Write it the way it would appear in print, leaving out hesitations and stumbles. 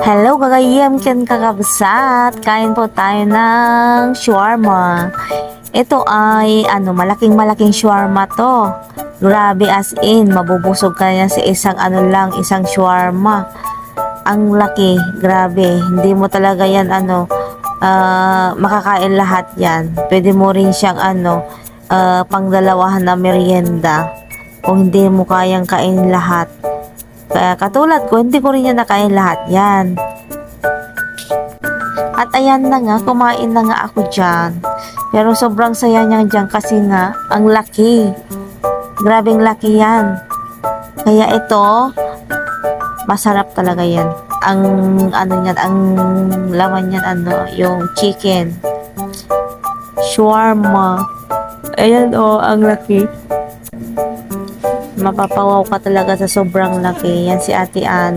Hello kagayem ken kakabsat. Kain po tayo ng shawarma. Ito ay malaking shawarma to. Grabe, as in mabubusog ka yan sa isang shawarma. Ang laki, grabe. Hindi mo talaga yan makakain lahat yan. Pwede mo rin siyang pangdalawahan na merienda kung hindi mo kayang kain lahat. Kaya katulad ko, hindi ko rin yan nakain lahat yan. At ayan na nga, kumain na nga ako dyan. Pero sobrang saya niya dyan kasi nga, ang laki. Grabeng laki yan. Kaya ito, masarap talaga yan. Ang laman niyan, yung chicken. Shawarma. Ayan ang laki. Mapapawaw ka talaga sa sobrang laki. Yan si Ate Ann.